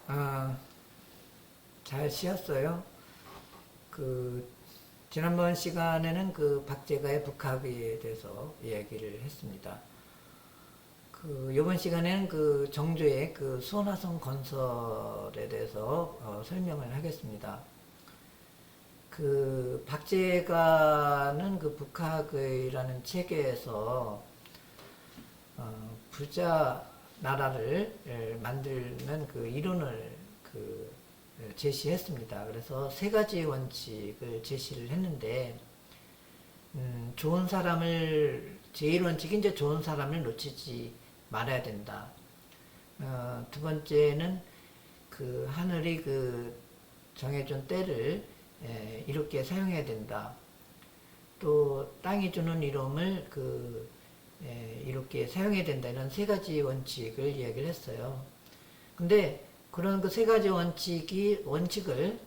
아, 잘 쉬었어요. 그, 지난번 시간에는 그 박제가의 북학에 대해서 이야기를 했습니다. 이번 시간에는 그 정조의 그 수원화성 건설에 대해서 설명을 하겠습니다. 박제가는 그 북학의라는 책에서 부자 나라를 만드는 그 이론을 제시했습니다. 그래서 세 가지 원칙을 제시를 했는데, 좋은 사람을, 제일 원칙이 이제 좋은 사람을 놓치지 말아야 된다. 두 번째는 하늘이 정해준 때를 이롭게 사용해야 된다. 또 땅이 주는 이름을 이렇게 사용해야 된다. 이런 세 가지 원칙을 이야기를 했어요. 근데 그런 그 세 가지 원칙을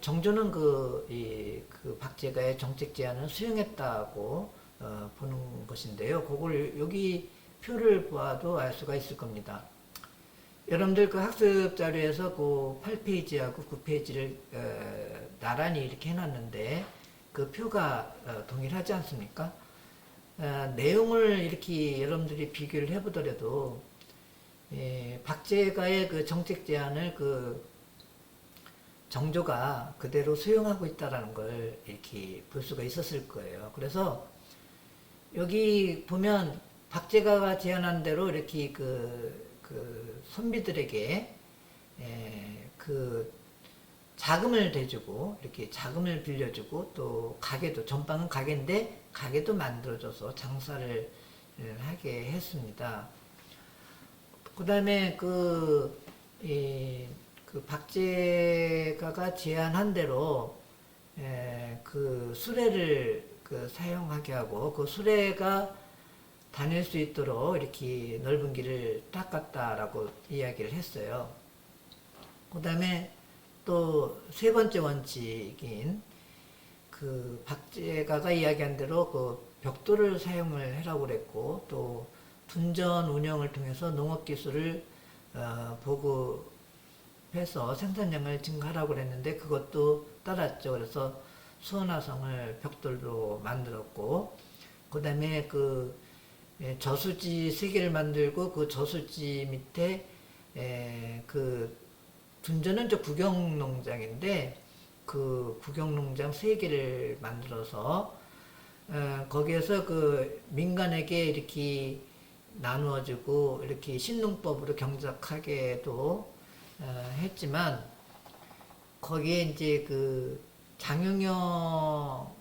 정조는 박제가의 정책 제안을 수용했다고 보는 것인데요. 그걸 여기 표를 보아도 알 수가 있을 겁니다. 여러분들 그 학습 자료에서 그 8페이지하고 9페이지를 나란히 이렇게 해놨는데 그 표가 동일하지 않습니까? 내용을 이렇게 여러분들이 비교를 해보더라도 박제가의 그 정책 제안을 정조가 그대로 수용하고 있다라는 걸 이렇게 볼 수가 있었을 거예요. 그래서 여기 보면 박제가가 제안한 대로 이렇게 선비들에게 자금을 대주고 이렇게 자금을 빌려주고 또 가게도 전방은 가게인데 가게도 만들어줘서 장사를 하게 했습니다. 그 다음에 박제가가 제안한 대로 수레를 사용하게 하고 그 수레가 다닐 수 있도록 이렇게 넓은 길을 닦았다라고 이야기를 했어요. 그 다음에 또 세 번째 원칙인 박제가가 이야기한 대로 벽돌을 사용을 하라고 그랬고 또 둔전 운영을 통해서 농업기술을 보급해서 생산량을 증가하라고 그랬는데 그것도 따랐죠. 그래서 수원화성을 벽돌로 만들었고 그 다음에 저수지 3개를 만들고 그 저수지 밑에 둔전은 저 구경농장인데 그 구경농장 3개를 만들어서 거기에서 민간에게 이렇게 나누어주고 이렇게 신농법으로 경작하게도 했지만 거기에 이제 장영영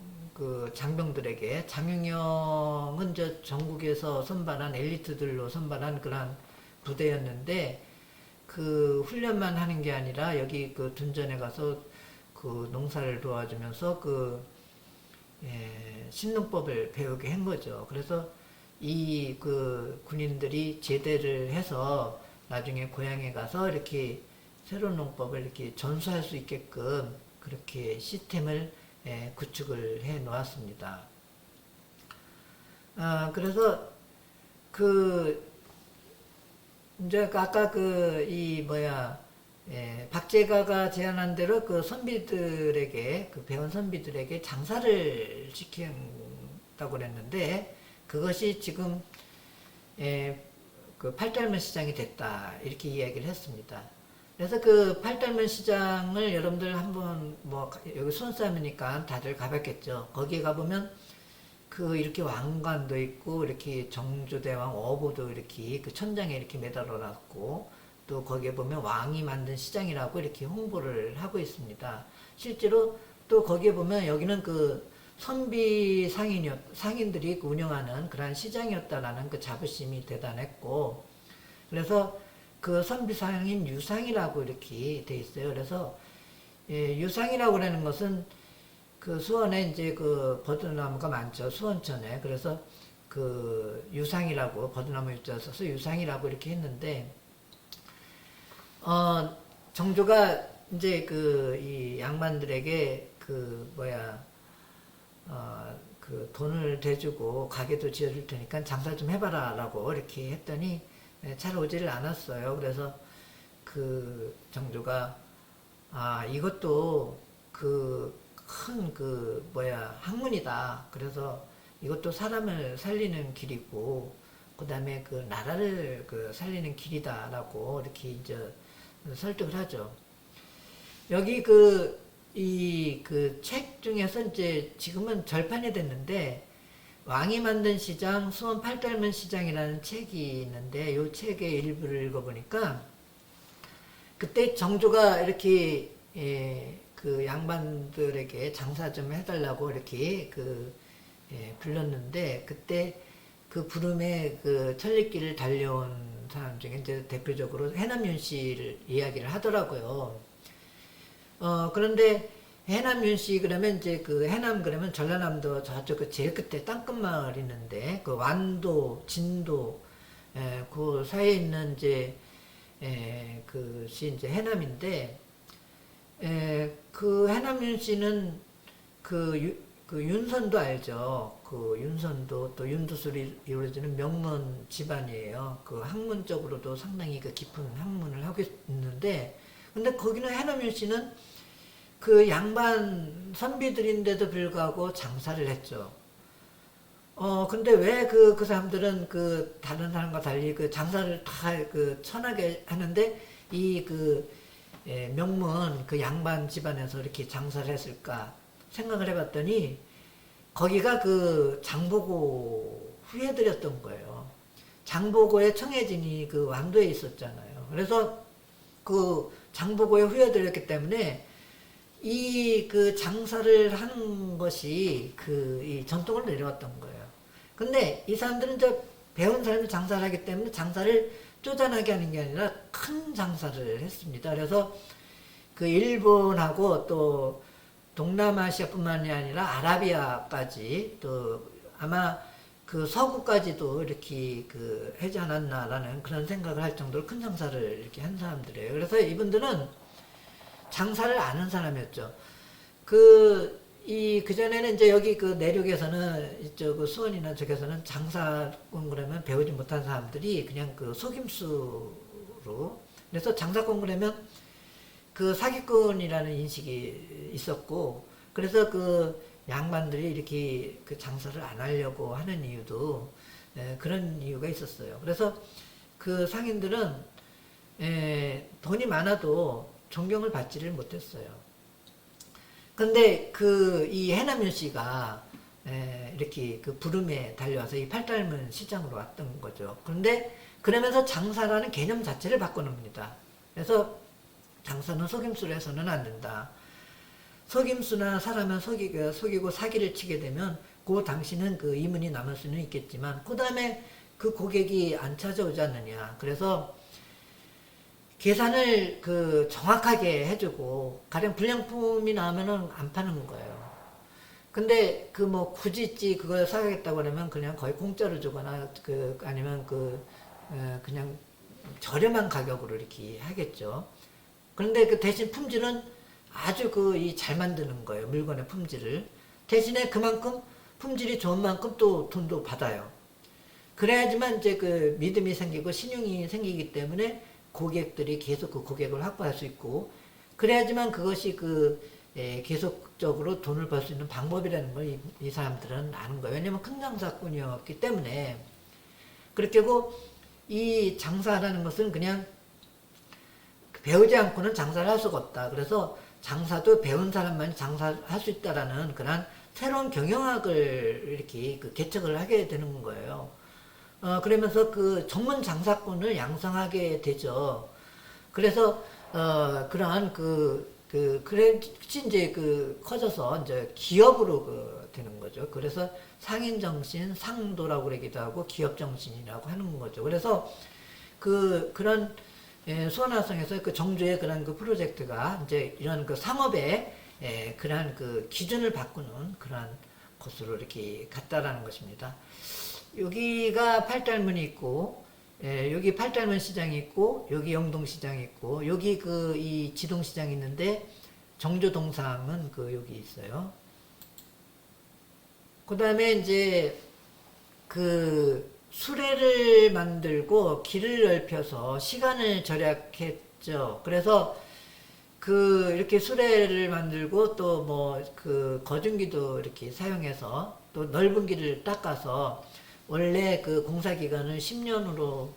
장영영은 저 전국에서 선발한 엘리트들로 선발한 그런 부대였는데 훈련만 하는 게 아니라 여기 둔전에 가서 농사를 도와주면서 신농법을 배우게 한 거죠. 그래서 이 군인들이 제대를 해서 나중에 고향에 가서 이렇게 새로운 농법을 이렇게 전수할 수 있게끔 그렇게 시스템을 구축을 해 놓았습니다. 그래서 이제 아까 박제가가 제안한 대로 선비들에게, 배운 선비들에게 장사를 시킨다고 그랬는데, 그것이 지금, 팔달문 시장이 됐다. 이렇게 이야기를 했습니다. 그래서 팔달문 시장을 여러분들 한번, 여기 수원싸움이니까 다들 가봤겠죠. 거기에 가보면, 이렇게 왕관도 있고, 이렇게 정조대왕 어부도 이렇게 천장에 이렇게 매달아 놨고, 또 거기에 보면 왕이 만든 시장이라고 이렇게 홍보를 하고 있습니다. 실제로 또 거기에 보면 여기는 선비 상인들이 운영하는 그러한 시장이었다라는 자부심이 대단했고, 그래서 선비 상인 유상이라고 이렇게 돼 있어요. 그래서 유상이라고 하는 것은 수원에 이제 버드나무가 많죠. 수원천에. 그래서 유상이라고 버드나무 유자 써서 유상이라고 이렇게 했는데, 정조가 이제 이 양반들에게 돈을 대주고 가게도 지어줄 테니까 장사 좀 해봐라 라고 이렇게 했더니 잘 오지를 않았어요. 그래서 그 정조가 이것도 그 큰 그 뭐야 학문이다. 그래서 이것도 사람을 살리는 길이고 그 다음에 그 나라를 그 살리는 길이다라고 이렇게 이제 설득을 하죠. 여기 이 그 책 중에서 이제 지금은 절판이 됐는데 왕이 만든 시장, 수원 팔달문 시장이라는 책이 있는데 이 책의 일부를 읽어보니까 그때 정조가 이렇게 그 양반들에게 장사 좀 해달라고 이렇게 불렀는데 그때 그 부름에 그 천리길을 달려온 사람 중에 이제 대표적으로 해남윤 씨를 이야기를 하더라고요. 그런데 해남윤 씨 그러면 이제 그 해남 그러면 전라남도 저쪽 그 제일 끝에 땅끝마을 있는데 그 완도, 진도 그 사이에 있는 이제 그시 이제 해남인데 그 해남윤 씨는 그 윤선도 알죠. 그 윤선도 또 윤두술이 이루어지는 명문 집안이에요. 그 학문적으로도 상당히 그 깊은 학문을 하고 있는데 근데 거기는 해남윤 씨는 그 양반 선비들인데도 불구하고 장사를 했죠. 근데 왜 그 사람들은 그 다른 사람과 달리 그 장사를 다 그 천하게 하는데 명문 그 양반 집안에서 이렇게 장사를 했을까 생각을 해봤더니 거기가 그 장보고 후예들이었던 거예요. 장보고의 청해진이 그 완도에 있었잖아요. 그래서 그 장보고의 후예들이었기 때문에 이 그 장사를 하는 것이 이 전통으로 내려왔던 거예요. 근데 이 사람들은 배운 사람이 장사를 하기 때문에 장사를 쪼잔하게 하는 게 아니라 큰 장사를 했습니다. 그래서 그 일본하고 또 동남아시아뿐만이 아니라 아라비아까지 또 아마 그 서구까지도 이렇게 하지 않았나라는 그런 생각을 할 정도로 큰 장사를 이렇게 한 사람들이에요. 그래서 이분들은 장사를 아는 사람이었죠. 그 전에는 이제 여기 그 내륙에서는 이쪽 그 수원이나 저기서는 장사꾼 그러면 배우지 못한 사람들이 그냥 그 속임수로 그래서 장사꾼 그러면 그 사기꾼이라는 인식이 있었고 그래서 그 양반들이 이렇게 그 장사를 안 하려고 하는 이유도 그런 이유가 있었어요. 그래서 그 상인들은 돈이 많아도 존경을 받지를 못했어요. 근데 이 해남윤 씨가 이렇게 그 부름에 달려와서 이 팔달문 시장으로 왔던 거죠. 그런데 그러면서 장사라는 개념 자체를 바꿔놓습니다. 그래서 장사는 속임수로 해서는 안 된다. 속임수나 사람을 속이고 사기를 치게 되면 그 당시는 그 이문이 남을 수는 있겠지만 그 다음에 그 고객이 안 찾아오지 않느냐. 그래서 계산을 정확하게 해주고 가령 불량품이 나오면은 안 파는 거예요. 근데 굳이 그걸 사겠다고 그러면 그냥 거의 공짜로 주거나 아니면 그냥 저렴한 가격으로 이렇게 하겠죠. 그런데 그 대신 품질은 아주 잘 만드는 거예요. 물건의 품질을. 대신에 그만큼 품질이 좋은 만큼 또 돈도 받아요. 그래야지만 이제 믿음이 생기고 신용이 생기기 때문에 고객들이 계속 그 고객을 확보할 수 있고 그래야지만 그것이 계속적으로 돈을 벌 수 있는 방법이라는 걸 이 사람들은 아는 거예요. 왜냐면 큰 장사꾼이었기 때문에. 그렇게 하고 이 장사라는 것은 그냥 배우지 않고는 장사를 할 수가 없다. 그래서 장사도 배운 사람만이 장사할 수 있다라는 그런 새로운 경영학을 이렇게 개척을 하게 되는 거예요. 그러면서 전문 장사꾼을 양성하게 되죠. 그래서 그러한 그래서 이제 커져서 이제 기업으로 되는 거죠. 그래서 상인정신, 상도라고 그러기도 하고 기업정신이라고 하는 거죠. 그래서 그런 수원화성에서 정조의 그런 프로젝트가 이제 이런 상업의 그러한 기준을 바꾸는 그러한 곳으로 이렇게 갔다라는 것입니다. 여기가 팔달문이 있고, 여기 팔달문 시장이 있고, 여기 영동시장이 있고, 여기 이 지동시장이 있는데, 정조동상은 여기 있어요. 그 다음에 이제 수레를 만들고 길을 넓혀서 시간을 절약했죠. 그래서 이렇게 수레를 만들고 또 뭐 거중기도 이렇게 사용해서 또 넓은 길을 닦아서 원래 그 공사 기간을 10년으로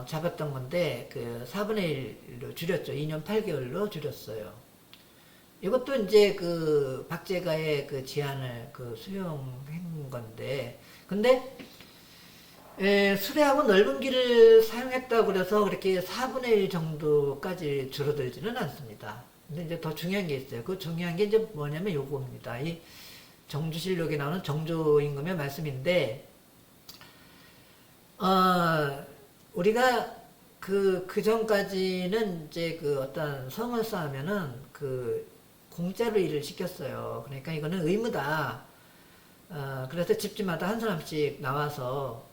잡았던 건데 4분의 1로 줄였죠. 2년 8개월로 줄였어요. 이것도 이제 박제가의 제안을 수용한 건데, 근데 수레하고 넓은 길을 사용했다고 그래서 그렇게 4분의 1 정도까지 줄어들지는 않습니다. 근데 이제 더 중요한 게 있어요. 그 중요한 게 이제 뭐냐면 요겁니다. 이 정주실록에 나오는 정조임금의 말씀인데, 우리가 그 전까지는 이제 어떤 성을 쌓으면은 공짜로 일을 시켰어요. 그러니까 이거는 의무다. 그래서 집집마다 한 사람씩 나와서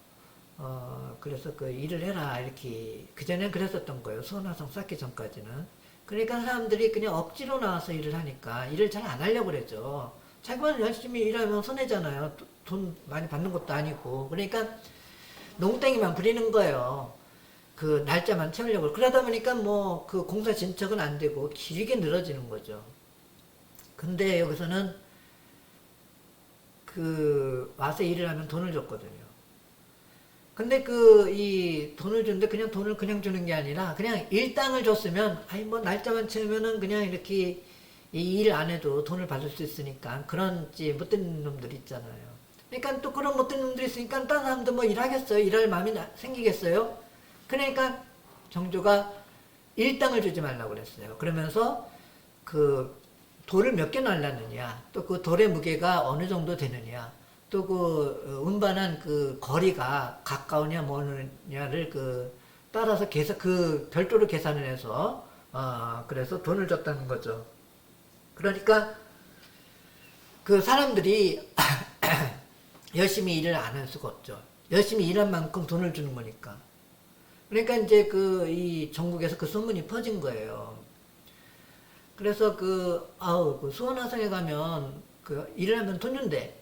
그래서 일을 해라, 이렇게. 그전엔 그랬었던 거예요. 수원화성 쌓기 전까지는. 그러니까 사람들이 그냥 억지로 나와서 일을 하니까 일을 잘 안 하려고 그러죠. 자기만 열심히 일하면 손해잖아요. 돈 많이 받는 것도 아니고. 그러니까 농땡이만 부리는 거예요. 날짜만 채우려고. 그러다 보니까 공사 진척은 안 되고 길게 늘어지는 거죠. 근데 여기서는 와서 일을 하면 돈을 줬거든요. 근데 이 돈을 주는데 그냥 돈을 그냥 주는 게 아니라 그냥 일당을 줬으면, 날짜만 채우면은 그냥 이렇게 이 일 안 해도 돈을 받을 수 있으니까, 그런 못된 놈들 있잖아요. 그러니까 또 그런 못된 놈들이 있으니까 다른 사람도 뭐 일하겠어요? 일할 마음이 생기겠어요? 그러니까 정조가 일당을 주지 말라고 그랬어요. 그러면서 돌을 몇 개 날랐느냐, 또 돌의 무게가 어느 정도 되느냐, 또 운반한 거리가 가까우냐 뭐느냐를 따라서 별도로 계산을 해서 그래서 돈을 줬다는 거죠. 그러니까 사람들이 열심히 일을 안 할 수가 없죠. 열심히 일한 만큼 돈을 주는 거니까. 그러니까 이제 이 전국에서 소문이 퍼진 거예요. 그래서 수원화성에 가면 일을 하면 돈 준대.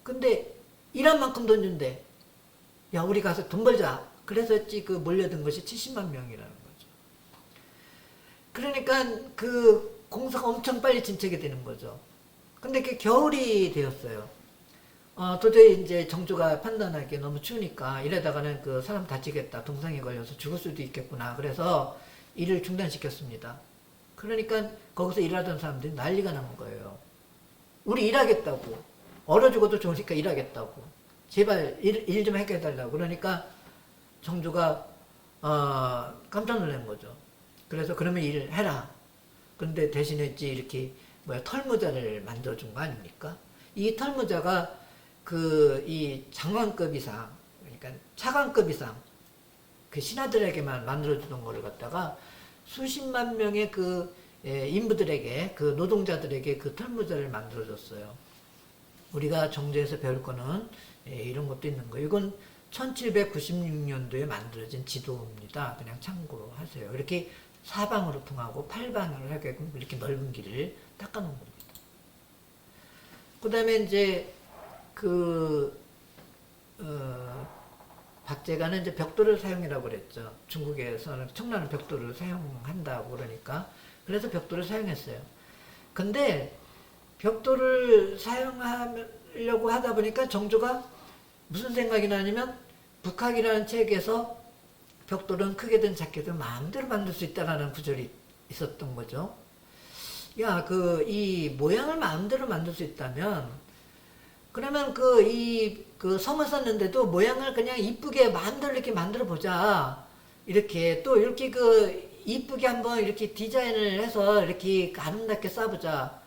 근데 일한 만큼 돈 준대. 야, 우리 가서 돈 벌자. 그래서 몰려든 것이 70만 명이라는 거죠. 그러니까 공사가 엄청 빨리 진척이 되는 거죠. 근데 겨울이 되었어요. 도저히 이제 정조가 판단하기에 너무 추우니까 이러다가는 사람 다치겠다, 동상에 걸려서 죽을 수도 있겠구나. 그래서 일을 중단시켰습니다. 그러니까 거기서 일하던 사람들이 난리가 난 거예요. 우리 일하겠다고. 얼어 죽어도 좋으니까 일하겠다고. 제발 일 좀 해달라고. 그러니까 정조가 깜짝 놀란 거죠. 그래서 그러면 일을 해라. 근데 대신에 이렇게 털무자를 만들어준 거 아닙니까? 이 털무자가 이 장관급 이상, 그러니까 차관급 이상, 신하들에게만 만들어주던 거를 갖다가 수십만 명의 인부들에게, 노동자들에게 털무자를 만들어줬어요. 우리가 정조에서 배울 거는 이런 것도 있는 거예요. 이건 1796년도에 만들어진 지도입니다. 그냥 참고로 하세요. 이렇게 사방으로 통하고 팔방으로 하게끔 이렇게 넓은 길을 닦아놓은 겁니다. 그 다음에 이제 박제가는 이제 벽돌을 사용이라고 그랬죠. 중국에서는 청나는 벽돌을 사용한다고 그러니까. 그래서 벽돌을 사용했어요. 근데 벽돌을 사용하려고 하다 보니까 정조가 무슨 생각이 나냐면, 북학이라는 책에서 벽돌은 크게든 작게든 마음대로 만들 수 있다라는 구절이 있었던 거죠. 야, 이 모양을 마음대로 만들 수 있다면, 그러면 성을 썼는데도 모양을 그냥 이쁘게 마음대로 이렇게 만들어 보자. 이렇게 또 이렇게 이쁘게 한번 이렇게 디자인을 해서 이렇게 아름답게 쌓아보자.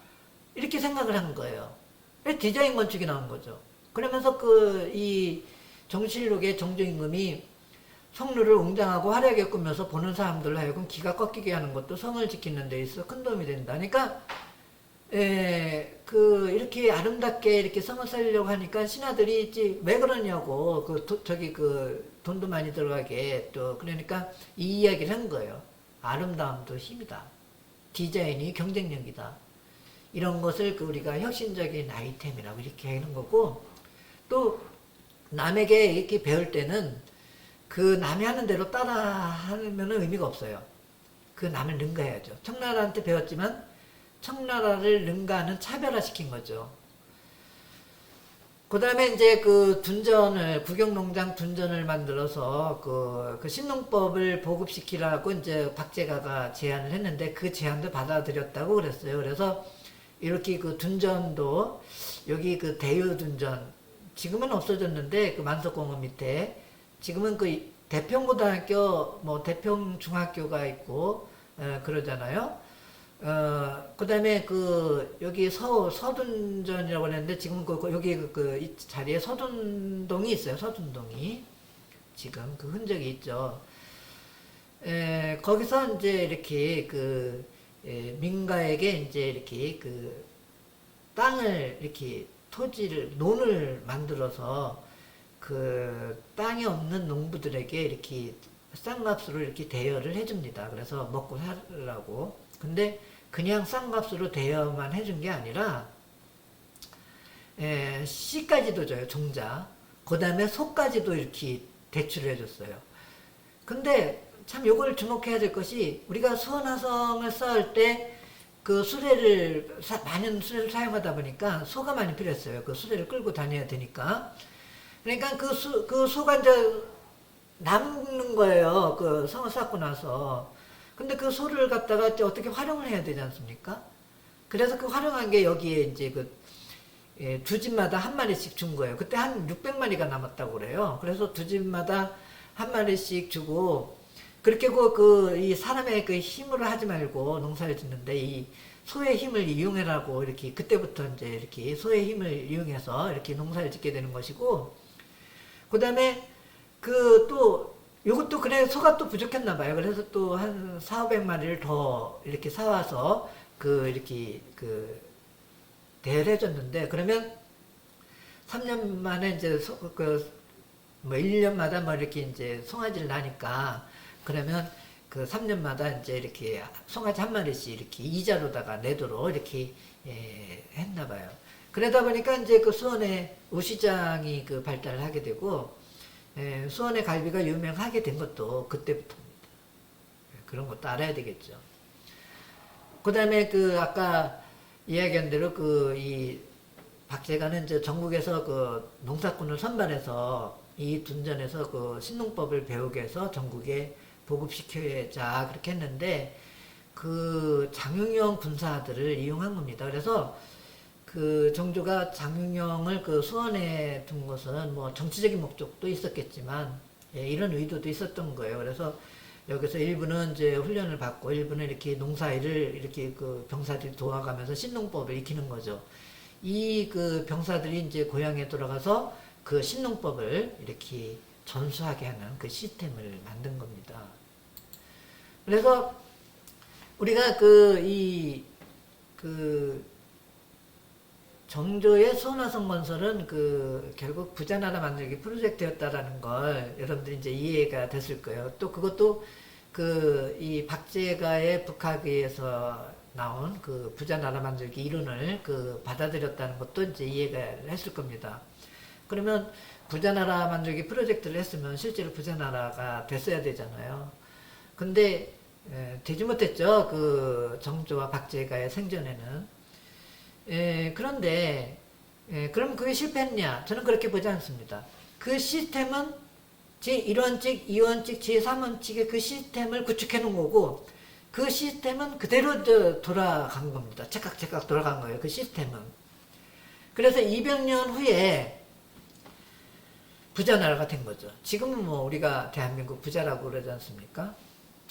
이렇게 생각을 한 거예요. 디자인 건축이 나온 거죠. 그러면서 이 정실록의 정조임금이 성루를 웅장하고 화려하게 꾸며서 보는 사람들로 하여금 기가 꺾이게 하는 것도 성을 지키는 데 있어 큰 도움이 된다. 그러니까 이렇게 아름답게 이렇게 성을 쌓으려고 하니까 신하들이 왜 그러냐고, 돈도 많이 들어가게, 또 그러니까 이 이야기를 한 거예요. 아름다움도 힘이다. 디자인이 경쟁력이다. 이런 것을 우리가 혁신적인 아이템이라고 이렇게 하는 거고, 또 남에게 이렇게 배울 때는 그 남이 하는 대로 따라 하면 의미가 없어요. 그 남을 능가해야죠. 청나라한테 배웠지만 청나라를 능가하는 차별화시킨 거죠. 그 다음에 이제 그 둔전을, 구경농장 둔전을 만들어서 그 신농법을 보급시키라고 이제 박제가가 제안을 했는데 그 제안도 받아들였다고 그랬어요. 그래서 이렇게 그 둔전도 여기 그 대유둔전, 지금은 없어졌는데 그 만석공원 밑에 지금은 그 대평고등학교, 뭐 대평중학교가 있고, 그러잖아요. 그 다음에 그, 여기 서둔전이라고 했는데, 지금 여기 이 자리에 서둔동이 있어요. 서둔동이. 지금 그 흔적이 있죠. 거기서 이제 이렇게 민가에게 이제 이렇게 땅을, 이렇게 토지를, 논을 만들어서 그 땅이 없는 농부들에게 이렇게 싼 값으로 이렇게 대여를 해줍니다. 그래서 먹고 살라고. 근데 그냥 싼 값으로 대여만 해준 게 아니라 씨까지도 줘요. 종자. 그 다음에 소까지도 이렇게 대출을 해줬어요. 근데 참 요걸 주목해야 될 것이, 우리가 수원화성을 쌓을 때 그 수레를 많은 수레를 사용하다 보니까 소가 많이 필요했어요. 그 수레를 끌고 다녀야 되니까. 그러니까 그 소가 이제 남는 거예요. 그 성을 쌓고 나서. 근데 그 소를 갖다가 이제 어떻게 활용을 해야 되지 않습니까? 그래서 그 활용한 게 여기에 이제 두 집마다 한 마리씩 준 거예요. 그때 한 600마리가 남았다고 그래요. 그래서 두 집마다 한 마리씩 주고, 그렇게 이 사람의 그 힘으로 하지 말고 농사를 짓는데 이 소의 힘을 이용해라고 이렇게 그때부터 이제 이렇게 소의 힘을 이용해서 이렇게 농사를 짓게 되는 것이고, 그 다음에 요것도 그래, 소가 또 부족했나 봐요. 그래서 또 한 400~500마리를 더 이렇게 사와서 이렇게 대여를 해줬는데, 그러면 3년 만에 이제 뭐 1년마다 뭐 이렇게 이제 송아지를 낳으니까, 그러면 그 3년마다 이제 이렇게 송아지 한 마리씩 이렇게 이자로다가 내도록 이렇게 했나 봐요. 그러다 보니까 이제 그 수원의 우시장이 발달을 하게 되고, 수원의 갈비가 유명하게 된 것도 그때부터입니다. 그런 것도 알아야 되겠죠. 그 다음에 아까 이야기한 대로 이 박제가는 이제 전국에서 농사꾼을 선발해서 이 둔전에서 신농법을 배우게 해서 전국에 보급시켜자 그렇게 했는데, 장윤영 군사들을 이용한 겁니다. 그래서 정조가 장윤영을 수원에 둔 것은 뭐 정치적인 목적도 있었겠지만, 이런 의도도 있었던 거예요. 그래서 여기서 일부는 이제 훈련을 받고 일부는 이렇게 농사일을 이렇게 병사들이 도와가면서 신농법을 익히는 거죠. 이 병사들이 이제 고향에 돌아가서 신농법을 이렇게 전수하게 하는 시스템을 만든 겁니다. 그래서 우리가 정조의 수원화성 건설은 결국 부자나라 만들기 프로젝트였다라는 걸 여러분들이 이제 이해가 됐을 거예요. 또 그것도 이 박제가의 북학위에서 나온 부자나라 만들기 이론을 받아들였다는 것도 이제 이해가 했을 겁니다. 그러면 부자나라 만들기 프로젝트를 했으면 실제로 부자나라가 됐어야 되잖아요. 근데 되지 못했죠. 정조와 박제가의 생전에는. 그런데 그럼 그게 실패했냐? 저는 그렇게 보지 않습니다. 그 시스템은 제1원칙, 2원칙, 제3원칙의 그 시스템을 구축해 놓은 거고, 그 시스템은 그대로 돌아간 겁니다. 째깍째깍 돌아간 거예요. 그 시스템은. 그래서 200년 후에 부자나라가 된 거죠. 지금은 뭐 우리가 대한민국 부자라고 그러지 않습니까?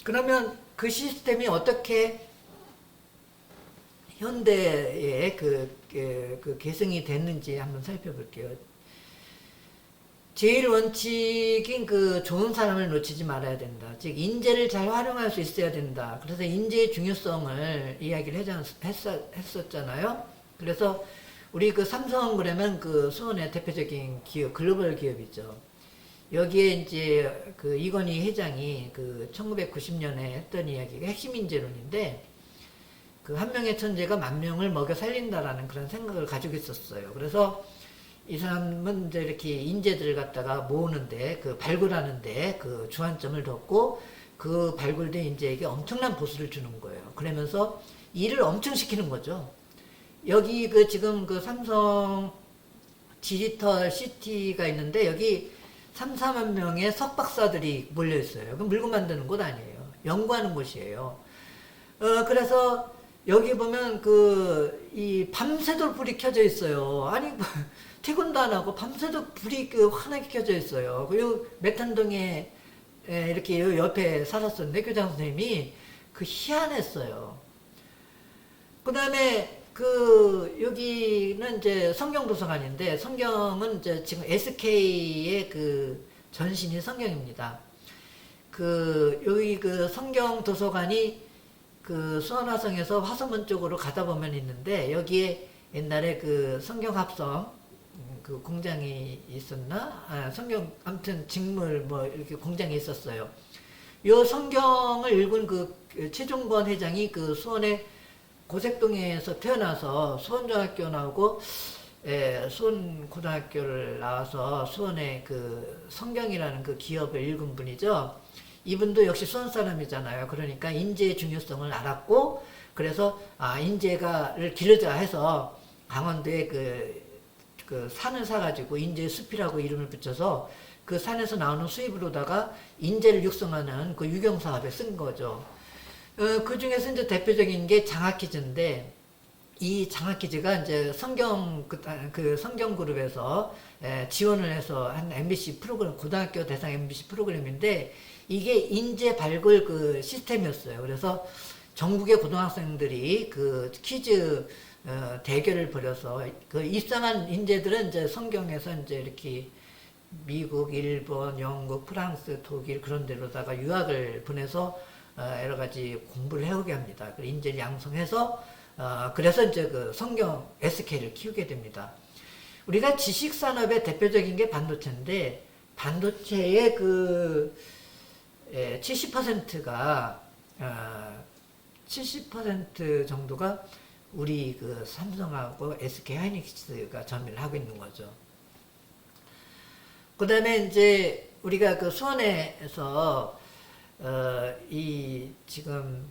그러면 그 시스템이 어떻게 현대에 계승이 됐는지 한번 살펴볼게요. 제일 원칙인 좋은 사람을 놓치지 말아야 된다. 즉, 인재를 잘 활용할 수 있어야 된다. 그래서 인재의 중요성을 이야기를 했었잖아요. 그래서 우리 삼성 그러면 수원의 대표적인 기업, 글로벌 기업이죠. 여기에 이제 이건희 회장이 1990년에 했던 이야기가 핵심 인재론인데, 한 명의 천재가 만 명을 먹여 살린다라는 그런 생각을 가지고 있었어요. 그래서 이 사람은 이제 이렇게 인재들을 갖다가 모으는데, 그 발굴하는데 그 주안점을 뒀고, 그 발굴된 인재에게 엄청난 보수를 주는 거예요. 그러면서 일을 엄청 시키는 거죠. 여기 그 지금 그 삼성 디지털 시티가 있는데, 여기 3, 4만 명의 석박사들이 몰려 있어요. 그 물건 만드는 곳 아니에요. 연구하는 곳이에요. 그래서 여기 보면 이 밤새도록 불이 켜져 있어요. 아니, 퇴근도 안 하고 밤새도록 불이 환하게 켜져 있어요. 그리고 메탄동에 이렇게 옆에 살았었는데, 교장 선생님이 희한했어요. 그 다음에 여기는 이제 성경도서관인데, 성경은 이제 지금 SK의 전신이 성경입니다. 여기 성경도서관이 수원화성에서 화성문 쪽으로 가다 보면 있는데, 여기에 옛날에 성경합성 공장이 있었나? 성경, 아무튼 직물 이렇게 공장이 있었어요. 요 성경을 읽은 최종권 회장이 수원의 고색동에서 태어나서 수원중학교 나오고, 수원고등학교를 나와서 수원의 성경이라는 기업을 읽은 분이죠. 이분도 역시 수원 사람이잖아요. 그러니까 인재의 중요성을 알았고, 그래서 인재가를 기르자 해서 강원도에 산을 사가지고 인재 숲이라고 이름을 붙여서 그 산에서 나오는 수입으로다가 인재를 육성하는 유경 사업에 쓴 거죠. 그 중에서 이제 대표적인 게 장학퀴즈인데, 이 장학퀴즈가 이제 성경 그룹에서 지원을 해서 한 MBC 프로그램, 고등학교 대상 MBC 프로그램인데, 이게 인재 발굴 시스템이었어요. 그래서 전국의 고등학생들이 퀴즈 대결을 벌여서 입상한 인재들은 이제 성경에서 이제 이렇게 미국, 일본, 영국, 프랑스, 독일 그런 데로다가 유학을 보내서 여러 가지 공부를 해오게 합니다. 인재를 양성해서 그래서 이제 성경 SK를 키우게 됩니다. 우리가 지식산업의 대표적인 게 반도체인데, 반도체의 70%가 70% 정도가 우리 삼성하고 SK 하이닉스가 점유를 하고 있는 거죠. 그 다음에 이제 우리가 수원에서 지금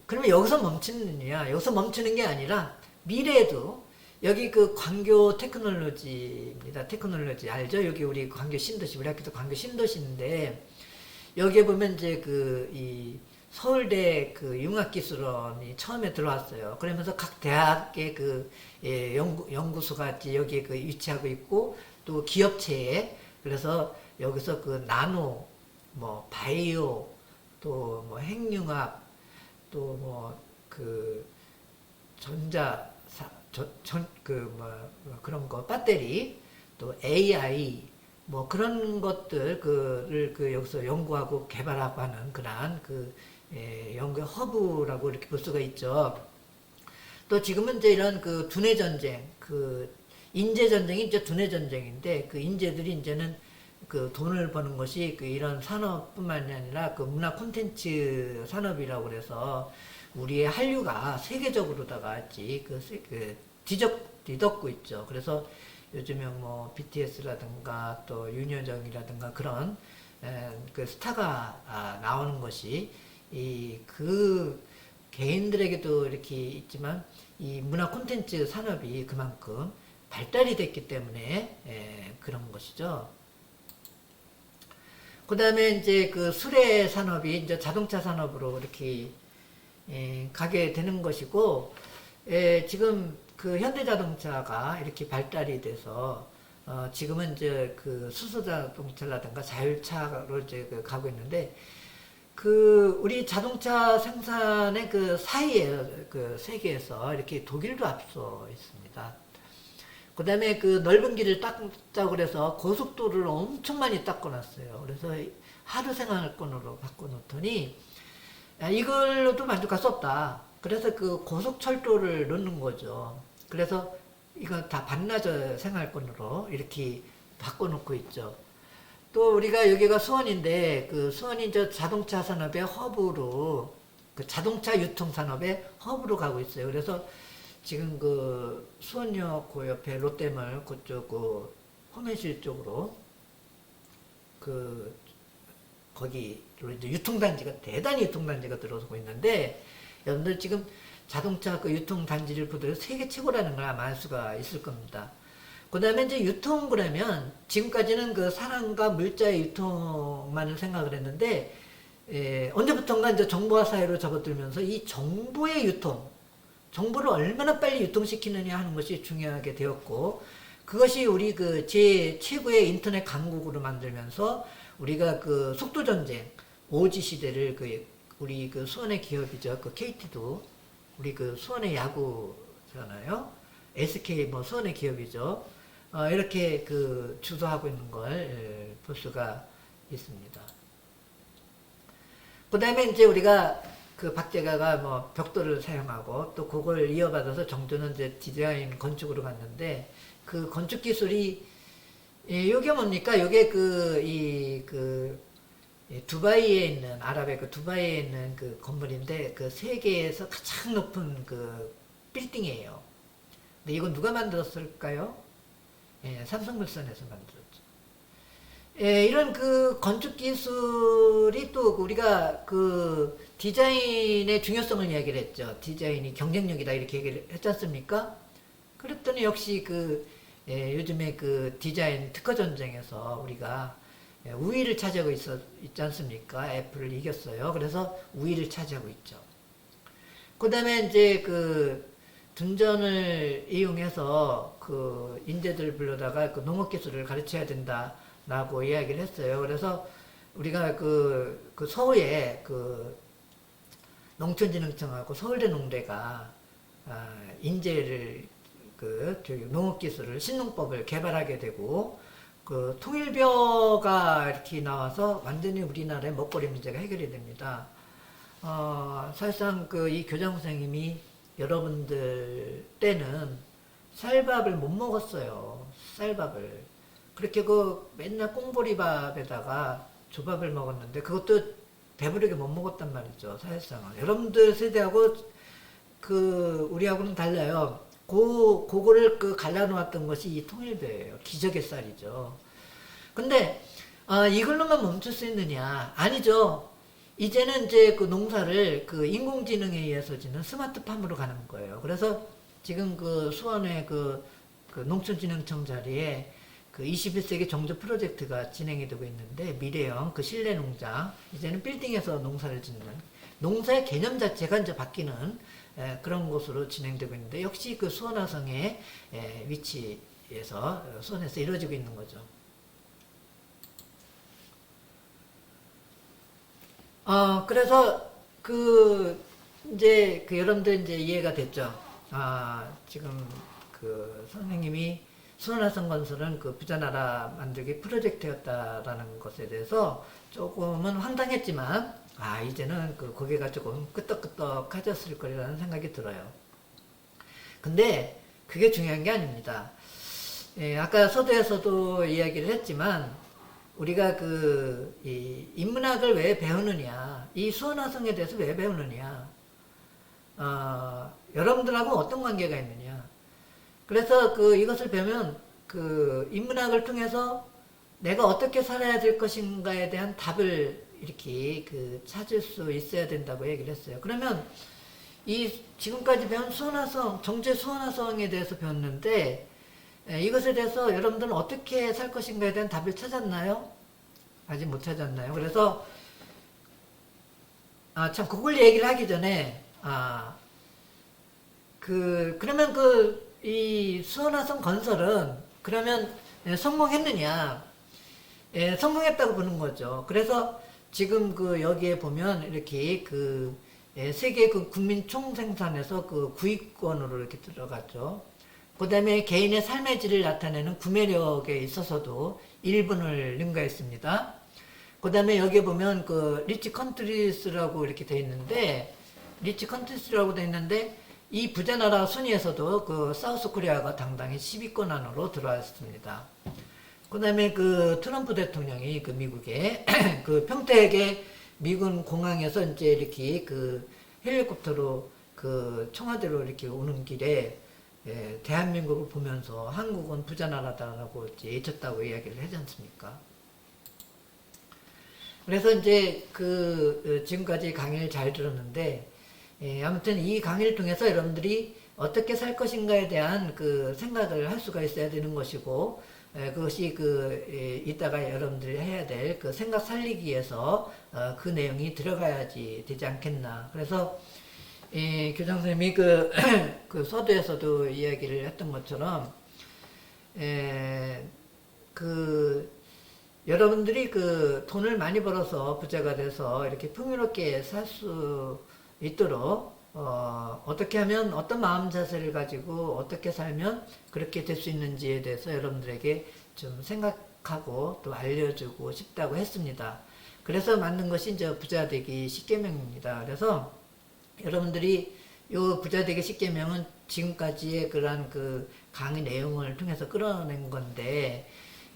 그러면 여기서 멈추느냐? 여기서 멈추는 게 아니라 미래에도 여기 광교 테크놀로지입니다. 테크놀로지 알죠? 여기 우리 광교 신도시, 우리 학교도 광교 신도시인데, 여기에 보면 이제 이 서울대 융합기술원이 처음에 들어왔어요. 그러면서 각 대학의 연구소가 여기에 위치하고 있고, 또 기업체에, 그래서 여기서 나노, 바이오, 또 핵융합, 또 그런 거, 배터리, 또 AI, 그런 것들을 여기서 연구하고 개발하고 하는 그러한 연구 허브라고 이렇게 볼 수가 있죠. 또 지금은 이제 이런 두뇌 전쟁, 인재 전쟁이 이제 두뇌 전쟁인데, 인재들이 이제는 돈을 버는 것이 이런 산업뿐만이 아니라 문화 콘텐츠 산업이라고 그래서 우리의 한류가 세계적으로다가 뒤덮고 있죠. 그래서 요즘에 BTS라든가 또 윤여정이라든가 그런 스타가 나오는 것이 개인들에게도 이렇게 있지만, 이 문화 콘텐츠 산업이 그만큼 발달이 됐기 때문에 그런 것이죠. 그 다음에 이제 수레 산업이 이제 자동차 산업으로 이렇게 가게 되는 것이고, 지금 현대자동차가 이렇게 발달이 돼서 지금은 이제 수소자동차라든가 자율차로 이제 가고 있는데, 우리 자동차 생산의 사이에 세계에서 이렇게 독일도 앞서 있습니다. 그 다음에 넓은 길을 닦자고 그래서 고속도로를 엄청 많이 닦아놨어요. 그래서 하루 생활권으로 바꿔놓더니, 이걸로도 만족할 수 없다. 그래서 고속철도를 넣는 거죠. 그래서 이거 다 반나절 생활권으로 이렇게 바꿔놓고 있죠. 또 우리가 여기가 수원인데, 수원이 이제 자동차 산업의 허브로, 자동차 유통 산업의 허브로 가고 있어요. 그래서 지금 그 수원역 그 옆에 롯데몰 그쪽 그 호매실 쪽으로 그 거기로 이제 유통단지가 대단히 유통단지가 들어서고 있는데 여러분들 지금 자동차 그 유통단지를 보더라도 세계 최고라는 걸 아마 알 수가 있을 겁니다. 그 다음에 이제 유통 그러면 지금까지는 그 사람과 물자의 유통만을 생각을 했는데 언제부턴가 이제 정보화 사회로 접어들면서 이 정보의 유통, 정보를 얼마나 빨리 유통시키느냐 하는 것이 중요하게 되었고 그것이 우리 그 최고의 인터넷 강국으로 만들면서 우리가 그 속도 전쟁, 5G 시대를 그 우리 그 수원의 기업이죠. 그 KT도 우리 그 수원의 야구잖아요. SK 뭐 수원의 기업이죠. 이렇게 그 주도하고 있는 걸 볼 수가 있습니다. 그 다음에 이제 우리가 그 박제가가 뭐 벽돌을 사용하고 또 그걸 이어받아서 정조는 이제 디자인 건축으로 갔는데 그 건축 기술이 요게 뭡니까? 요게 두바이에 있는 아랍의 그 두바이에 있는 그 건물인데 그 세계에서 가장 높은 그 빌딩이에요. 근데 이건 누가 만들었을까요? 삼성물산에서 만들었죠. 이런 그 건축 기술이 또 우리가 그 디자인의 중요성을 이야기를 했죠. 디자인이 경쟁력이다 이렇게 얘기를 했지 않습니까? 그랬더니 역시 요즘에 그 디자인 특허 전쟁에서 우리가 우위를 차지하고 있지 않습니까? 애플을 이겼어요. 그래서 우위를 차지하고 있죠. 그 다음에 이제 그 둔전을 이용해서 그 인재들을 불러다가 그 농업 기술을 가르쳐야 된다라고 이야기를 했어요. 그래서 우리가 그 서울에 그 농촌진흥청하고 서울대 농대가 인재를 농업 기술을 신농법을 개발하게 되고 그 통일벼가 이렇게 나와서 완전히 우리나라의 먹거리 문제가 해결이 됩니다. 사실상 이 교장 선생님이 여러분들 때는 쌀밥을 못 먹었어요. 쌀밥을. 그렇게 맨날 꽁보리밥에다가 조밥을 먹었는데 그것도 배부르게 못 먹었단 말이죠. 사실상은. 여러분들 세대하고 우리하고는 달라요. 그거를 갈라놓았던 것이 이 통일벼예요. 기적의 쌀이죠. 근데 이걸로만 멈출 수 있느냐? 아니죠. 이제는 이제 그 농사를 인공지능에 의해서 짓는 스마트팜으로 가는 거예요. 그래서 지금 수원의 농촌진흥청 자리에 21세기 정조 프로젝트가 진행이 되고 있는데 미래형 실내 농장, 이제는 빌딩에서 농사를 짓는 농사의 개념 자체가 이제 바뀌는 그런 곳으로 진행되고 있는데 역시 수원화성의 위치에서 수원에서 이루어지고 있는 거죠. 그래서 이제 여러분들 이제 이해가 됐죠. 지금 선생님이 수원화성 건설은 부자나라 만들기 프로젝트였다라는 것에 대해서 조금은 황당했지만 이제는 고개가 조금 끄떡끄떡해졌을 거라는 생각이 들어요. 근데 그게 중요한 게 아닙니다. 아까 서두에서도 이야기를 했지만 우리가 이 인문학을 왜 배우느냐, 이 수원화성에 대해서 왜 배우느냐, 여러분들하고 어떤 관계가 있느냐. 그래서 이것을 배우면 인문학을 통해서 내가 어떻게 살아야 될 것인가에 대한 답을 이렇게 찾을 수 있어야 된다고 얘기를 했어요. 그러면 지금까지 배운 정제 수원화성에 대해서 배웠는데 이것에 대해서 여러분들은 어떻게 살 것인가에 대한 답을 찾았나요? 아직 못 찾았나요? 그래서 참 그걸 얘기를 하기 전에 그러면 이 수원화성 건설은 그러면 성공했느냐? 성공했다고 보는 거죠. 그래서 지금 여기에 보면 이렇게 세계 국민 총생산에서 구위권으로 이렇게 들어갔죠. 그 다음에 개인의 삶의 질을 나타내는 구매력에 있어서도 1분을 능가했습니다. 그 다음에 여기에 보면 리치 컨트리스라고 이렇게 돼 있는데, 이 부자나라 순위에서도 사우스 코리아가 당당히 10위권 안으로 들어왔습니다. 그 다음에 트럼프 대통령이 미국의 평택의 미군 공항에서 이제 이렇게 헬리콥터로 그 청와대로 이렇게 오는 길에 대한민국을 보면서 한국은 부자 나라다라고 외쳤다고 이야기를 하지 않습니까? 그래서 이제 지금까지 강의를 잘 들었는데, 아무튼 이 강의를 통해서 여러분들이 어떻게 살 것인가에 대한 그 생각을 할 수가 있어야 되는 것이고, 그것이 이따가 여러분들이 해야 될 그 생각 살리기에서 그 내용이 들어가야지 되지 않겠나. 그래서 교장 선생님이 그 서두에서도 이야기를 했던 것처럼 여러분들이 그 돈을 많이 벌어서 부자가 돼서 이렇게 풍요롭게 살 수 있도록 어떻게 하면 어떤 마음 자세를 가지고 어떻게 살면 그렇게 될 수 있는지에 대해서 여러분들에게 좀 생각하고 또 알려주고 싶다고 했습니다. 그래서 만든 것이 이제 부자 되기 10계명입니다. 그래서 여러분들이 요 부자 되기 10계명은 지금까지의 그러한 그 강의 내용을 통해서 끌어낸 건데,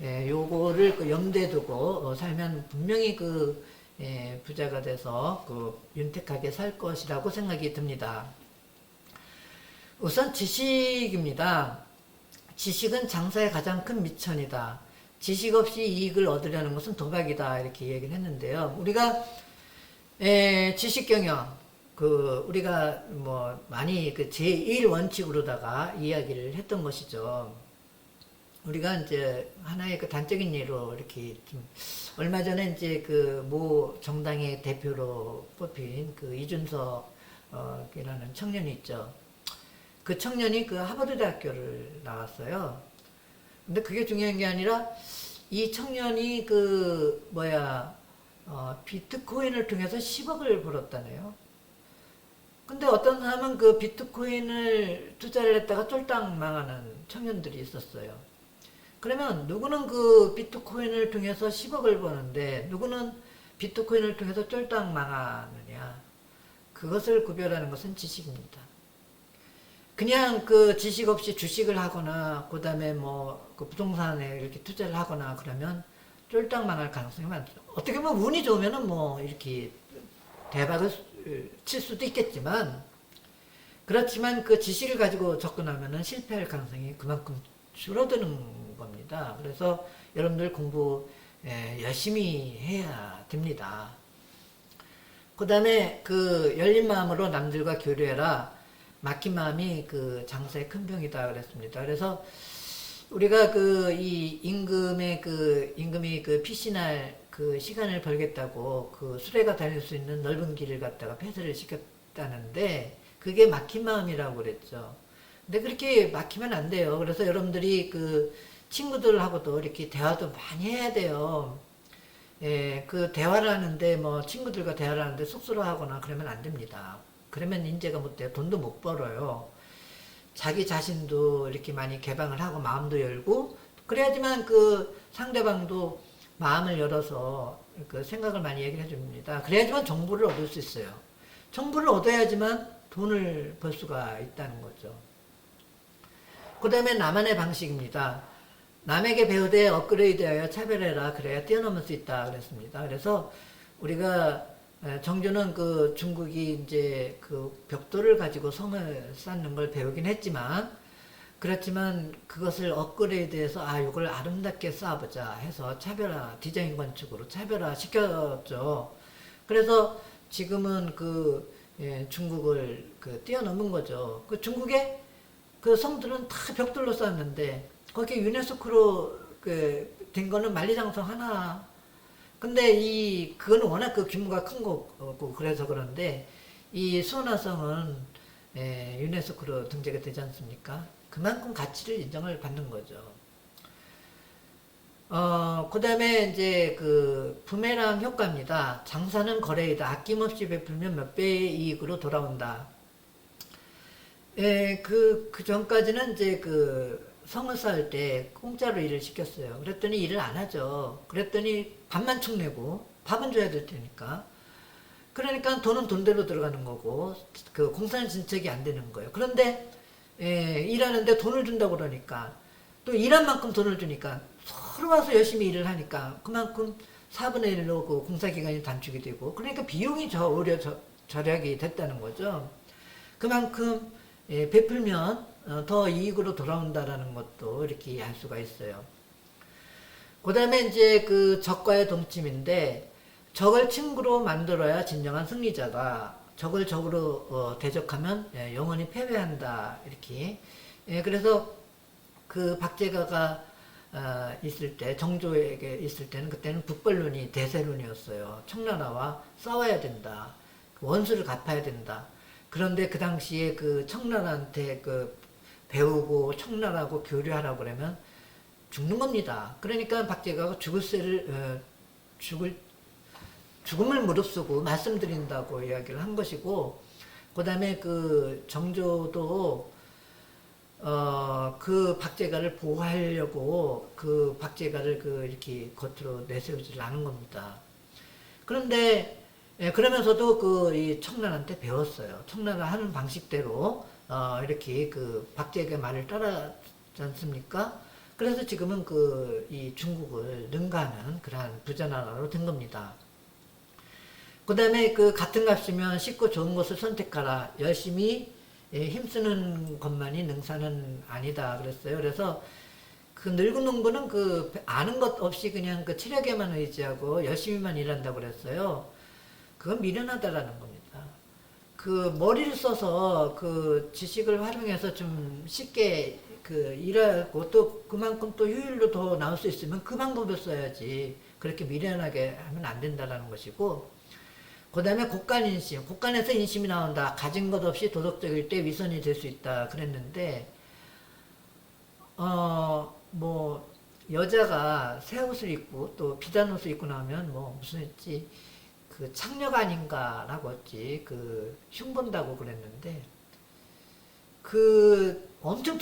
요거를 염두에 두고 살면 분명히 부자가 돼서 윤택하게 살 것이라고 생각이 듭니다. 우선 지식입니다. 지식은 장사의 가장 큰 미천이다. 지식 없이 이익을 얻으려는 것은 도박이다. 이렇게 얘기를 했는데요. 우리가 지식경영, 우리가 뭐 많이 제1원칙으로다가 이야기를 했던 것이죠. 우리가 이제 하나의 단적인 예로 이렇게 얼마 전에 이제 모 정당의 대표로 뽑힌 이준석이라는 청년이 있죠. 그 청년이 하버드 대학교를 나왔어요. 근데 그게 중요한 게 아니라 이 청년이 비트코인을 통해서 10억을 벌었다네요. 근데 어떤 사람은 비트코인을 투자를 했다가 쫄딱 망하는 청년들이 있었어요. 그러면 누구는 비트코인을 통해서 10억을 버는데 누구는 비트코인을 통해서 쫄딱 망하느냐. 그것을 구별하는 것은 지식입니다. 그냥 지식 없이 주식을 하거나 그 다음에 부동산에 이렇게 투자를 하거나 그러면 쫄딱 망할 가능성이 많죠. 어떻게 보면 운이 좋으면은 이렇게 대박을 칠 수도 있겠지만, 그렇지만 그 지식을 가지고 접근하면은 실패할 가능성이 그만큼 줄어드는 겁니다. 그래서 여러분들 공부 열심히 해야 됩니다. 그 다음에 열린 마음으로 남들과 교류해라. 막힌 마음이 장사의 큰 병이다 그랬습니다. 그래서 우리가 이 임금이 피신할 시간을 벌겠다고 수레가 다닐 수 있는 넓은 길을 갖다가 폐쇄를 시켰다는데, 그게 막힌 마음이라고 그랬죠. 근데 그렇게 막히면 안 돼요. 그래서 여러분들이 친구들하고도 이렇게 대화도 많이 해야 돼요. 대화를 하는데 친구들과 대화를 하는데 쑥스러워하거나 그러면 안 됩니다. 그러면 인재가 못 돼요. 돈도 못 벌어요. 자기 자신도 이렇게 많이 개방을 하고 마음도 열고 그래야지만 상대방도 마음을 열어서 생각을 많이 얘기를 해줍니다. 그래야지만 정보를 얻을 수 있어요. 정보를 얻어야지만 돈을 벌 수가 있다는 거죠. 그 다음에 나만의 방식입니다. 남에게 배우되 업그레이드하여 차별해라. 그래야 뛰어넘을 수 있다 그랬습니다. 그래서 우리가 정조는 중국이 이제 벽돌을 가지고 성을 쌓는 걸 배우긴 했지만, 그렇지만 그것을 업그레이드해서 이걸 아름답게 쌓아보자 해서 디자인 건축으로 차별화 시켰죠. 그래서 지금은 중국을 뛰어넘은 거죠. 그중국의 성들은 다 벽돌로 쌓았는데 거기에 유네스코로 된 거는 만리장성 하나. 근데 그거는 워낙 규모가 큰 거고 그래서 그런데 이 수원화성은 유네스코로 등재가 되지 않습니까? 그만큼 가치를 인정을 받는 거죠. 그 다음에 이제 부메랑 효과입니다. 장사는 거래이다. 아낌없이 베풀면 몇 배의 이익으로 돌아온다. 그 전까지는 이제 성을 쌓을 때 공짜로 일을 시켰어요. 그랬더니 일을 안 하죠. 그랬더니 밥만 축내고 밥은 줘야 될 테니까. 그러니까 돈은 돈대로 들어가는 거고 공사는 진척이 안 되는 거예요. 그런데 일하는데 돈을 준다고 그러니까 또 일한 만큼 돈을 주니까 서로 와서 열심히 일을 하니까 그만큼 4분의 1로 공사 기간이 단축이 되고, 그러니까 비용이 오히려 절약이 됐다는 거죠. 그만큼 베풀면 더 이익으로 돌아온다라는 것도 이렇게 알 수가 있어요. 그 다음에 이제 그 적과의 동침인데, 적을 친구로 만들어야 진정한 승리자가, 적을 적으로 대적하면 영원히 패배한다, 이렇게. 그래서 그 박제가가 있을 때, 정조에게 있을 때는, 그때는 북벌론이 대세론이었어요. 청나라와 싸워야 된다, 원수를 갚아야 된다. 그런데 그 당시에 그 청나라한테 그 배우고 청나라하고 교류하라고 그러면 죽는 겁니다. 그러니까 박제가가 죽음을 무릅쓰고 말씀드린다고 이야기를 한 것이고, 그 다음에 그 정조도 그 박제가를 보호하려고 그 박제가를 이렇게 겉으로 내세우지 않은 겁니다. 그런데 그러면서도 이 청나라한테 배웠어요. 청나라 하는 방식대로 이렇게 그 박제가 말을 따라지 않습니까? 그래서 지금은 이 중국을 능가하는 그러한 부자나라로 된 겁니다. 그 다음에 그 같은 값이면 쉽고 좋은 것을 선택하라. 열심히 힘쓰는 것만이 능사는 아니다 그랬어요. 그래서 그 늙은 농부는 아는 것 없이 그냥 그 체력에만 의지하고 열심히만 일한다고 그랬어요. 그건 미련하다라는 겁니다. 그 머리를 써서 그 지식을 활용해서 좀 쉽게 일하고 또 그만큼 또 효율도 더 나올 수 있으면 그 방법을 써야지, 그렇게 미련하게 하면 안 된다라는 것이고, 그 다음에 곡간인심, 곡간에서 인심이 나온다. 가진 것 없이 도덕적일 때 위선이 될 수 있다 그랬는데, 뭐 여자가 새 옷을 입고 또 비단 옷을 입고 나오면 무슨 했지, 그 창녀 아닌가라고 했지, 흉본다고 그랬는데, 엄청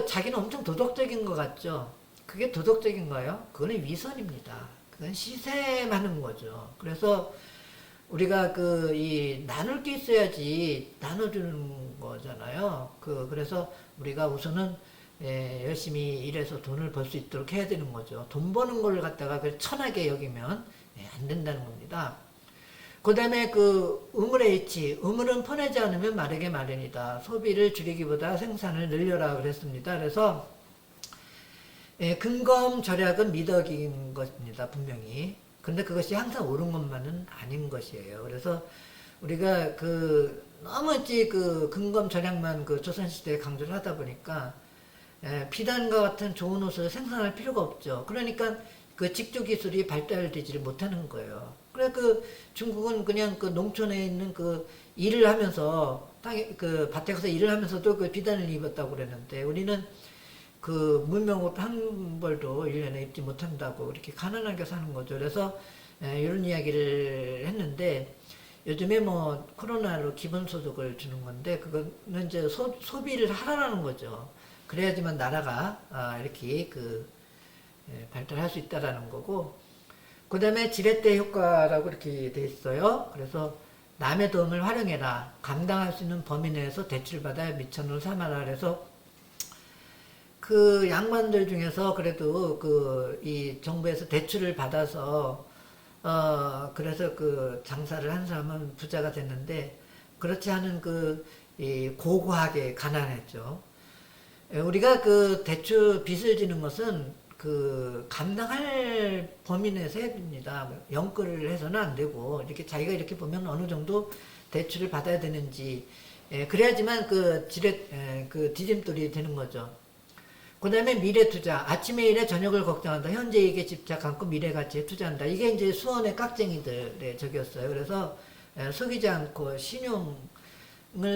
자기는 엄청 도덕적인 것 같죠? 그게 도덕적인가요? 그거는 위선입니다. 그건 시샘하는 거죠. 그래서 우리가 나눌 게 있어야지 나눠주는 거잖아요. 그래서 우리가 우선은 열심히 일해서 돈을 벌 수 있도록 해야 되는 거죠. 돈 버는 걸 갖다가 천하게 여기면 안 된다는 겁니다. 그 다음에 우물의 이치, 우물은 퍼내지 않으면 마르게 마련이다. 소비를 줄이기보다 생산을 늘려라 그랬습니다. 그래서 근검 절약은 미덕인 것입니다. 분명히. 근데 그것이 항상 옳은 것만은 아닌 것이에요. 그래서 우리가 너무 근검 절약만 조선시대에 강조를 하다 보니까 비단과 같은 좋은 옷을 생산할 필요가 없죠. 그러니까 직조 기술이 발달되지를 못하는 거예요. 그래 중국은 그냥 농촌에 있는 일을 하면서 밭에 가서 일을 하면서도 비단을 입었다고 그랬는데, 우리는 문명옷 한 벌도 1년에 입지 못한다고 이렇게 가난하게 사는 거죠. 그래서 이런 이야기를 했는데, 요즘에 코로나로 기본소득을 주는 건데, 그거는 이제 소비를 하라는 거죠. 그래야지만 나라가 이렇게 발달할 수 있다라는 거고, 그 다음에 지렛대 효과라고 이렇게 돼 있어요. 그래서 남의 도움을 활용해라. 감당할 수 있는 범위 내에서 대출받아 미천을 삼아라. 그래서 양반들 중에서 그래도 이 정부에서 대출을 받아서 그래서 장사를 한 사람은 부자가 됐는데, 그렇지 않은 이 고고하게 가난했죠. 우리가 대출 빚을 지는 것은 감당할 범위 내에서 해야 됩니다. 영끌을 해서는 안 되고, 이렇게 자기가 이렇게 보면 어느 정도 대출을 받아야 되는지, 그래야지만 디딤돌이 되는 거죠. 그 다음에 미래 투자. 아침에 일해 저녁을 걱정한다. 현재 이익에 집착 않고 미래 가치에 투자한다. 이게 이제 수원의 깍쟁이들의 적이었어요. 그래서 속이지 않고 신용을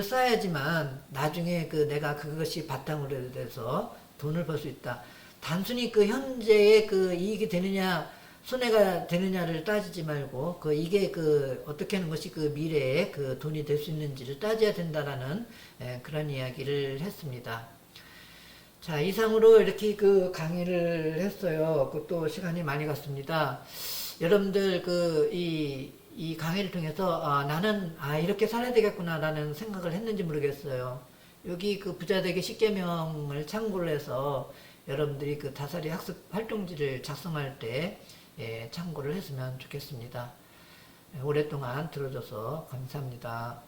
쌓아야지만 나중에 내가 그것이 바탕으로 돼서 돈을 벌 수 있다. 단순히 현재의 이익이 되느냐, 손해가 되느냐를 따지지 말고, 이게 어떻게 하는 것이 미래에 돈이 될 수 있는지를 따져야 된다라는 그런 이야기를 했습니다. 자, 이상으로 이렇게 강의를 했어요. 또 시간이 많이 갔습니다. 여러분들 이 강의를 통해서 나는 이렇게 살아야 되겠구나라는 생각을 했는지 모르겠어요. 여기 부자되기 10계명을 참고를 해서 여러분들이 다사리 학습 활동지를 작성할 때 참고를 했으면 좋겠습니다. 오랫동안 들어줘서 감사합니다.